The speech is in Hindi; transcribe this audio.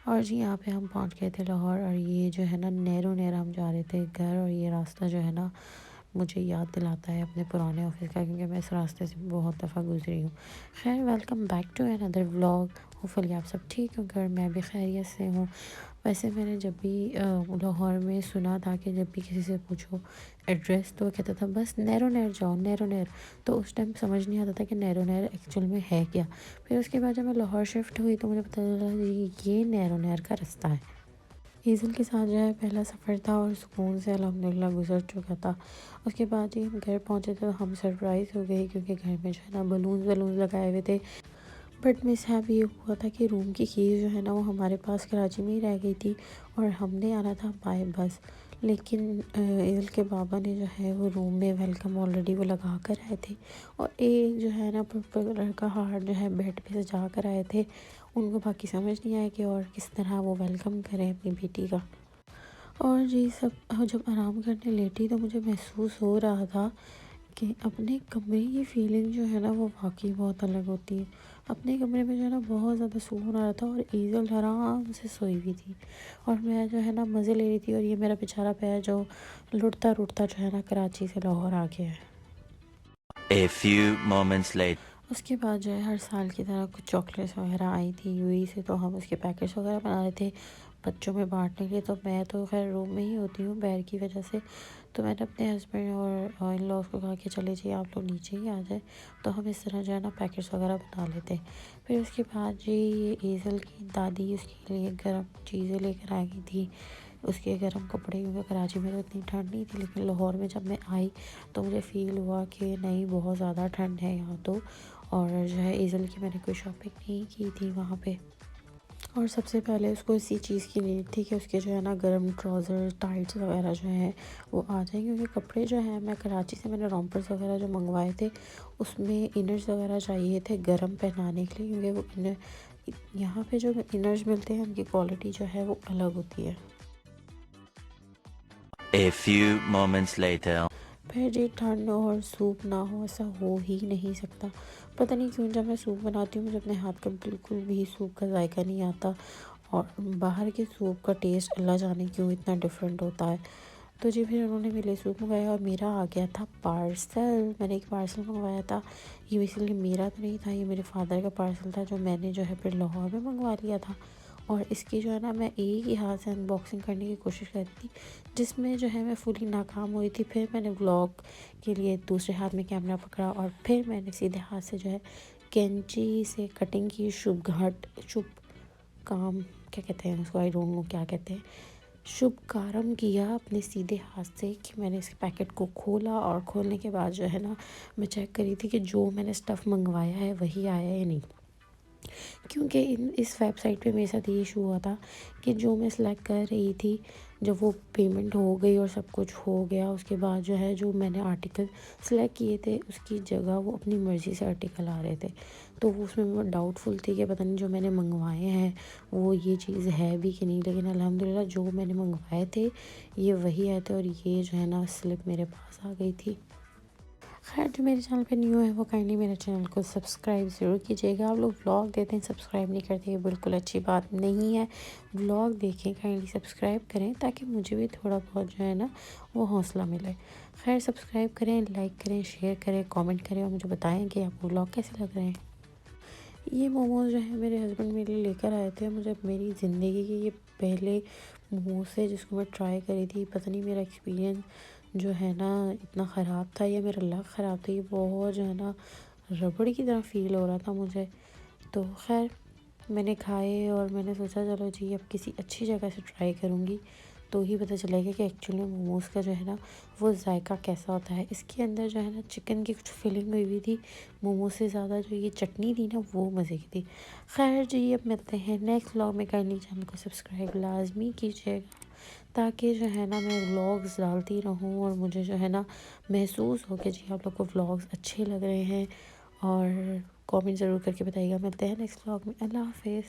और जी यहाँ पे हम पहुँच गए थे लाहौर। और ये जो है ना नैरो नैर हम जा रहे थे घर। और ये रास्ता जो है ना मुझे याद दिलाता है अपने पुराने ऑफिस का, क्योंकि मैं इस रास्ते से बहुत दफ़ा गुजरी हूँ। खैर, welcome back to another vlog. Hopefully आप सब ठीक हो घर, मैं भी खैरियत से हूँ। वैसे मैंने जब भी लाहौर में सुना था कि जब भी किसी से पूछो एड्रेस तो वो कहता था बस नैरो नैर जाओ, नैरो नैर। तो उस टाइम समझ नहीं आता था कि नैरो नैर एक्चुअल में है क्या। फिर उसके बाद जब मैं लाहौर शिफ्ट हुई तो मुझे पता चला जी ये नैरो नैर का रास्ता है। ईज़ल के साथ जो है पहला सफ़र था और सुकून से अल्हम्दुलिल्लाह गुजर चुका था। उसके बाद ही हम घर पहुँचे तो हम सरप्राइज़ हो गए, क्योंकि घर में जो है ना बलून्स वलून्स लगाए हुए थे। बट मिसहैप ये हुआ था कि रूम की कीज़ जो है ना वो हमारे पास कराची में ही रह गई थी और हमने आना था बाय बस। लेकिन ईज़ल के बाबा ने जो है वो रूम में वेलकम ऑलरेडी वो लगा कर आए थे। और एक जो है ना पर्पल कलर का हार्ट जो है बेड पे सजा कर आए थे। उनको बाकी समझ नहीं आया कि और किस तरह वो वेलकम करें अपनी बेटी का। और जी सब जब आराम करने लेटी तो मुझे महसूस हो रहा था कि अपने कमरे की फ़ीलिंग जो है ना वो वाक़ई बहुत अलग होती है। अपने कमरे में जो है ना बहुत ज़्यादा सुकून आ रहा था और ईज़ल आराम से सोई हुई थी और मैं जो है ना मज़े ले रही थी। और ये मेरा बेचारा पैर जो लुढ़ता रुड़ता जो है ना कराची से लाहौर आ गया है। A few moments later. उसके बाद जो है हर साल की तरह कुछ चॉकलेट्स वगैरह आई थी यूएई से, तो हम उसके पैकेट्स वगैरह बना रहे थे बच्चों में बांटने के लिए। तो मैं तो खैर रूम में ही होती हूँ बैर की वजह से। तो मैंने अपने हस्बैंड और इन लॉज को कहा कि चले जाइए आप लोग नीचे ही आ जाए। तो हम इस तरह जो है ना पैकेट्स वगैरह बना लेते। फिर उसके बाद जी ये ईज़ल की दादी उसके लिए गर्म चीज़ें लेकर आ गई थी, उसके गर्म कपड़े, क्योंकि कराची में तो इतनी ठंड नहीं थी। लेकिन लाहौर में जब मैं आई तो मुझे फ़ील हुआ कि नहीं बहुत ज़्यादा ठंड है यहाँ तो। और जो है ईज़ल की मैंने कोई शॉपिंग नहीं की थी वहाँ पे। और सबसे पहले उसको इसी चीज़ की नीड थी कि उसके जो है ना गर्म ट्राउज़र टाइट्स वगैरह जो हैं वो आ जाए, क्योंकि कपड़े जो हैं मैं कराची से मैंने रोम्पर्स वगैरह जो मंगवाए थे उसमें इनर्स वगैरह चाहिए थे गर्म पहनाने के लिए, क्योंकि वो इनर यहाँ पे जो इनर्स मिलते हैं उनकी क्वालिटी जो है वो अलग होती है। A few moments later. फिर जी ठंड हो और सूप ना हो ऐसा हो ही नहीं सकता। पता नहीं क्यों जब मैं सूप बनाती हूँ मुझे अपने हाथ का बिल्कुल भी सूप का जायका नहीं आता। और बाहर के सूप का टेस्ट अल्लाह जाने क्यों इतना डिफरेंट होता है। तो जी फिर उन्होंने मेरे लिए सूप मंगाया और मेरा आ गया था पार्सल। मैंने एक पार्सल मंगवाया था। ये बेसिकली मेरा तो नहीं था, ये मेरे फादर का पार्सल था जो मैंने जो है फिर लाहौर में मंगवा लिया था। और इसकी जो है ना मैं एक ही हाथ से अनबॉक्सिंग करने की कोशिश कर रही थी, जिसमें जो है मैं फुली नाकाम हुई थी। फिर मैंने व्लॉग के लिए दूसरे हाथ में कैमरा पकड़ा और फिर मैंने सीधे हाथ से जो है कैंची से कटिंग की। शुभ काम क्या कहते हैं उसको, आई डोंट नो क्या कहते हैं, शुभ कार्य किया अपने सीधे हाथ से कि मैंने इस पैकेट को खोला। और खोलने के बाद जो है ना मैं चेक करी थी कि जो मैंने स्टफ़ मंगवाया है वही आया है या नहीं। क्योंकि इस वेबसाइट पे मेरे साथ ये इशू हुआ था कि जो मैं सिलेक्ट कर रही थी, जब वो पेमेंट हो गई और सब कुछ हो गया उसके बाद जो है जो मैंने आर्टिकल सिलेक्ट किए थे उसकी जगह वो अपनी मर्ज़ी से आर्टिकल आ रहे थे। तो वो उसमें मैं डाउटफुल थी कि पता नहीं जो मैंने मंगवाए हैं वो ये चीज़ है भी कि नहीं। लेकिन अल्हम्दुलिल्लाह जो मैंने मंगवाए थे ये वही आए थे और ये जो है ना स्लिप मेरे पास आ गई थी। खैर जो मेरे चैनल पे न्यू है वो काइंडली मेरे चैनल को सब्सक्राइब ज़रूर कीजिएगा। आप लोग व्लॉग देते हैं सब्सक्राइब नहीं करते, ये बिल्कुल अच्छी बात नहीं है। व्लॉग देखें, काइंडली सब्सक्राइब करें ताकि मुझे भी थोड़ा बहुत जो है ना वो हौसला मिले। खैर सब्सक्राइब करें, लाइक करें, शेयर करें, कमेंट करें और मुझे बताएं कि आपको व्लॉग कैसे लग रहे हैं। ये मोमोज़ जो है मेरे हस्बैंड मेरे लिए लेकर आए थे। मुझे मेरी ज़िंदगी के ये पहले मोमोज़ थे जिसको मैं ट्राई करी थी। पता नहीं मेरा एक्सपीरियंस जो है ना इतना ख़राब था या मेरा लक ख़राब था। ये बहुत जो है ना रबड़ की तरह फ़ील हो रहा था मुझे। तो खैर मैंने खाए और मैंने सोचा चलो जी अब किसी अच्छी जगह से ट्राई करूँगी तो ही पता चलेगा कि एक्चुअली में मोमोज़ का जो है ना वो जायका कैसा होता है। इसके अंदर जो है ना चिकन की कुछ फिलिंग हुई हुई थी, मोमोज से ज़्यादा जो ये चटनी थी ना वो मज़े की थी। खैर जी अब मिलते हैं नेक्स्ट व्लॉग में। काइंडली चैनल को सब्सक्राइब लाजमी कीजिएगा ताकि जो है ना मैं व्लॉग्स डालती रहूँ और मुझे जो है ना महसूस हो कि जी आप लोग को व्लॉग्स अच्छे लग रहे हैं। और कमेंट ज़रूर करके बताइएगा। मिलते हैं नेक्स्ट व्लॉग में। अल्लाह हाफिज़।